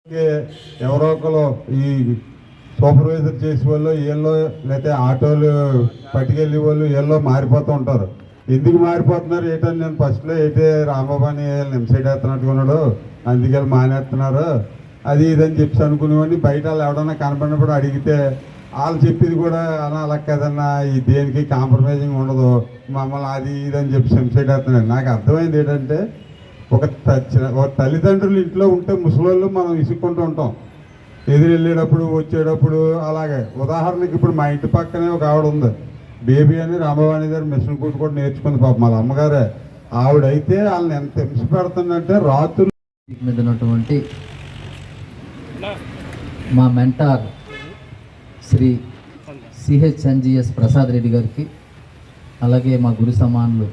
ఎవరో ఒకరు ఈ సూపర్వైజర్ చేసే వాళ్ళు వీళ్ళు లేకపోతే ఆటోలు పట్టుకెళ్ళే వాళ్ళు వీళ్ళు మారిపోతూ ఉంటారు. ఎందుకు మారిపోతున్నారు ఏంటని నేను ఫస్ట్లో అయితే రాంబాబు అని నిమ్సైడ్ వేస్తున్నట్టుకున్నాడు, అందుకే మానేస్తున్నారు అది ఇదని చెప్పి అనుకునేవాడిని. బయట వాళ్ళు ఎవడన్నా కనపడినప్పుడు అడిగితే వాళ్ళు చెప్పింది కూడా అలా కదన్నా ఈ దేనికి కాంప్రమైజింగ్ ఉండదు మమ్మల్ని అది ఇదని చెప్పి నిమ్సైడ్ వేస్తున్నాడు. నాకు అర్థమైంది ఏంటంటే ఒక తల్లిదండ్రులు ఇంట్లో ఉంటే ముసలోళ్ళు మనం విసుక్కుంటూ ఉంటాం ఎదురు వెళ్ళేటప్పుడు వచ్చేటప్పుడు. అలాగే ఉదాహరణకి ఇప్పుడు మా ఇంటి పక్కనే ఒక ఆవిడ ఉంది, బేబీ అని రామవాణి గారు మిషన్ కుట్టు కూడా నేర్చుకుంది పాప వాళ్ళ అమ్మగారే. ఆవిడైతే వాళ్ళని ఎంత హింస పెడుతుందంటే రాత్రులు మీద ఉన్నటువంటి మా మెంటార్ శ్రీ సిహెచ్ఎన్జిఎస్ ప్రసాద్ రెడ్డి గారికి, అలాగే మా గురు సమానులు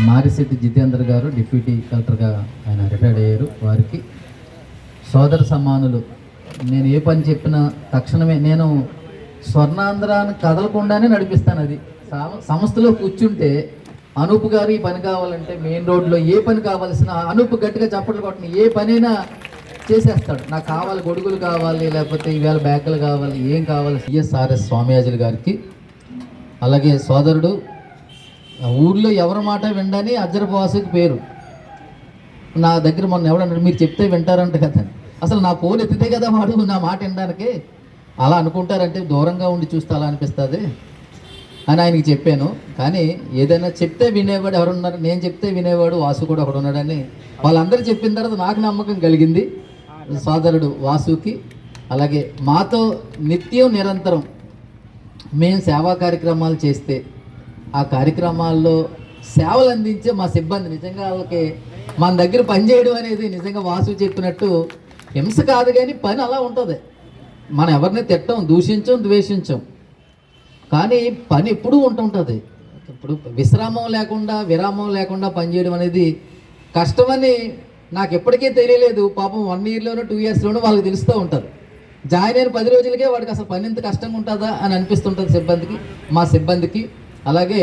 మారిశెట్టి జితేంద్ర గారు డిప్యూటీ కలెక్టర్గా ఆయన రిటైర్డ్ అయ్యారు, వారికి సోదర సమానులు. నేను ఏ పని చెప్పినా తక్షణమే నేను స్వర్ణాంధ్రాన్ని కదలకుండానే నడిపిస్తాను. అది సంస్థలో కూర్చుంటే అనూప్ గారు ఈ పని కావాలంటే మెయిన్ రోడ్లో ఏ పని కావాల్సిన అనూప్ గట్టిగా చప్పట్లు కొట్టిన ఏ పనైనా చేసేస్తాడు. నాకు కావాలి, గొడుగులు కావాలి, లేకపోతే ఈవేళ బ్యాగులు కావాలి, ఏం కావాలి. సిఎస్ఆర్ఎస్ స్వామియాజులు గారికి, అలాగే సోదరుడు ఊర్లో ఎవరి మాట వినడని అజ్జరపాసుకి పేరు. నా దగ్గర మొన్న ఎవడన్నాడు మీరు చెప్తే వింటారంట కదా, అసలు నా ఫోన్ ఎత్తితే కదా వాడు నా మాట వినడానికి. అలా అనుకుంటారంటే దూరంగా ఉండి చూస్తే అలా అనిపిస్తుంది అని ఆయనకి చెప్పాను. కానీ ఏదైనా చెప్తే వినేవాడు ఎవరున్నారు, నేను చెప్తే వినేవాడు వాసు కూడా ఒకడు ఉన్నాడని వాళ్ళందరూ చెప్పిన తర్వాత నాకు నమ్మకం కలిగింది. సోదరుడు వాసుకి, అలాగే మాతో నిత్యం నిరంతరం మేము సేవా కార్యక్రమాలు చేస్తే ఆ కార్యక్రమాల్లో సేవలు అందించే మా సిబ్బంది నిజంగా వాళ్ళకి మన దగ్గర పనిచేయడం అనేది నిజంగా వాసు చెప్పినట్టు హింస కాదు, కానీ పని అలా ఉంటుంది. మనం ఎవరిని తిట్టం, దూషించం, ద్వేషించం, కానీ పని ఎప్పుడూ ఉంటుంటుంది. ఇప్పుడు విరామం లేకుండా పనిచేయడం అనేది కష్టమని నాకు ఎప్పటికీ తెలియలేదు. పాపం 1 ఇయర్లోనూ 2 ఇయర్స్లోనూ వాళ్ళకి తెలుస్తూ ఉంటుంది. జాయిన్ అయిన 10 రోజులకే వాడికి అసలు పని ఎంత కష్టంగా ఉంటుందా అని అనిపిస్తుంటుంది మా సిబ్బందికి. అలాగే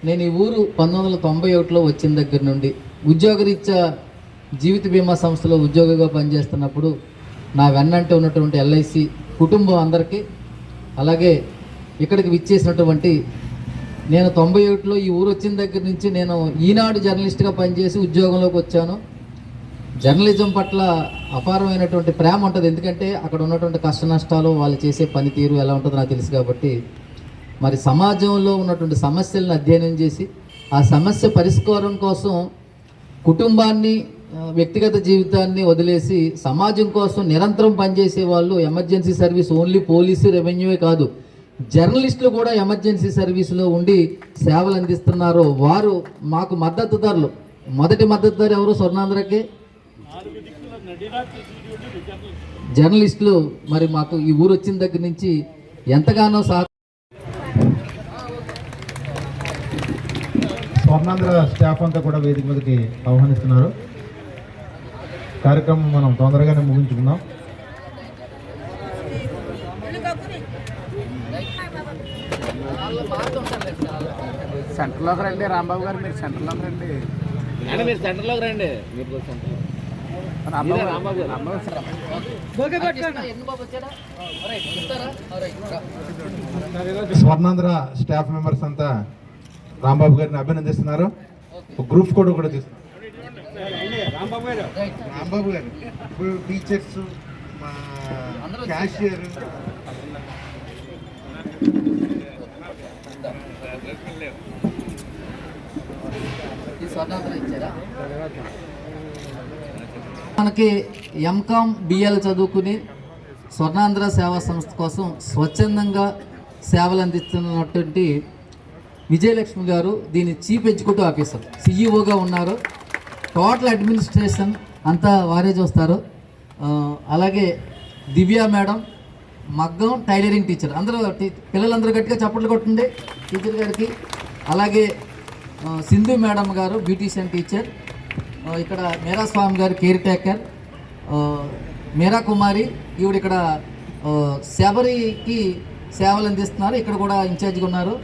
నేను ఈ ఊరు 1991లో వచ్చిన దగ్గర నుండి ఉద్యోగరీత్యా జీవిత బీమా సంస్థలో ఉద్యోగిగా పనిచేస్తున్నప్పుడు నా వెన్నంటే ఉన్నటువంటి LIC కుటుంబం అందరికీ, అలాగే ఇక్కడికి విచ్చేసినటువంటి నేను 91లో ఈ ఊరు వచ్చిన దగ్గర నుంచి నేను ఈనాడు జర్నలిస్ట్గా పనిచేసి ఉద్యోగంలోకి వచ్చాను. జర్నలిజం పట్ల అపారమైనటువంటి ప్రేమ ఉంటుంది, ఎందుకంటే అక్కడ ఉన్నటువంటి కష్ట నష్టాలు, వాళ్ళు చేసే పనితీరు ఎలా ఉంటుందో నాకు తెలుసు. కాబట్టి మరి సమాజంలో ఉన్నటువంటి సమస్యలను అధ్యయనం చేసి ఆ సమస్య పరిష్కారం కోసం కుటుంబాన్ని, వ్యక్తిగత జీవితాన్ని వదిలేసి సమాజం కోసం నిరంతరం పనిచేసే వాళ్ళు ఎమర్జెన్సీ సర్వీస్ ఓన్లీ పోలీసు రెవెన్యూవే కాదు, జర్నలిస్టులు కూడా ఎమర్జెన్సీ సర్వీసులో ఉండి సేవలు అందిస్తున్నారు. వారు మాకు మద్దతుదారులు. మొదటి మద్దతుదారు ఎవరు? స్వర్ణాంధ్రకే జర్నలిస్టులు. మరి మాకు ఈ ఊరు వచ్చిన దగ్గర నుంచి ఎంతగానో స్వర్ణాంధ్ర స్టాఫ్ అంతా కూడా వేదిక మీదకి ఆహ్వానిస్తున్నారు. కార్యక్రమం మనం తొందరగానే ముగించుకుందాం. సెంటర్లోకి రండి రాంబాబు గారు, మీరు సెంటర్లోకి రండి. మీరు సెంటర్లోకి రండి. స్వర్ణాంధ్ర స్టాఫ్ మెంబర్స్ అంతా రాంబాబు గారిని అభినందిస్తున్నారు. గ్రూప్ ఫోటో కూడా తీస్తున్నారు. రాంబాబు గారు ఇప్పుడు టీచర్స్, క్యాషియర్, మనకి MCOM BL చదువుకుని స్వర్ణాంధ్ర సేవా సంస్థ కోసం స్వచ్ఛందంగా సేవలు అందిస్తున్నటువంటి విజయలక్ష్మి గారు దీని చీఫ్ ఎగ్జిక్యూటివ్ ఆఫీసర్, CEO ఉన్నారు. టోటల్ అడ్మినిస్ట్రేషన్ అంతా వారే చూస్తారు. అలాగే దివ్య మేడం మగ్గం టైలరింగ్ టీచర్. అందరూ పిల్లలందరూ గట్టిగా చప్పట్లు కొట్టండి టీచర్ గారికి. అలాగే సింధు మేడం గారు బ్యూటీషియన్ టీచర్. ఇక్కడ మేరా స్వామి గారు కేర్ టేకర్. మేరా కుమారి ఈవిడ ఇక్కడ శబరికి సేవలు అందిస్తున్నారు, ఇక్కడ కూడా ఇన్ఛార్జ్గా ఉన్నారు.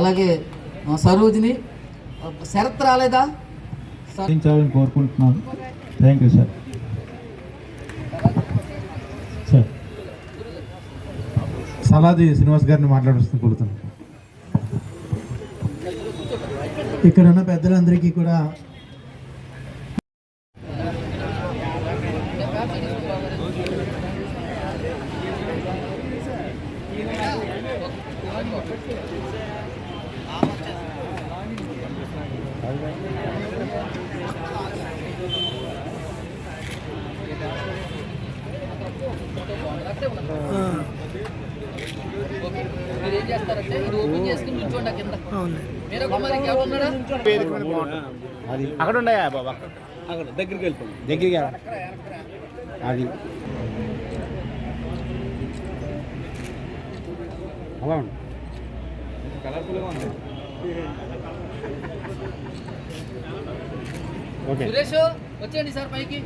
అలాగే సరోజిని. శరత్ రాలేదా? కోరుకుంటున్నాను. Thank you sir. Saladi Srinivas గారిని మాట్లాడుస్తూ కోరుతున్నాను. ఇక్కడ ఉన్న పెద్దలందరికీ కూడా మీరు ఏం చేస్తారంటే ఇది ఓపెన్ చేసుకుని కూర్చోండి కింద. మీరే కుమార్ ఇంకెవరు ఉన్నారా? అక్కడ ఉన్నాయా బాబా? అక్కడ దగ్గరికి వెళ్ళిపోండి. దగ్గరికి అది అలా ఉంది. కలర్ఫుల్గా ఉంది. సురేష్ వచ్చేయండి సార్ పైకి.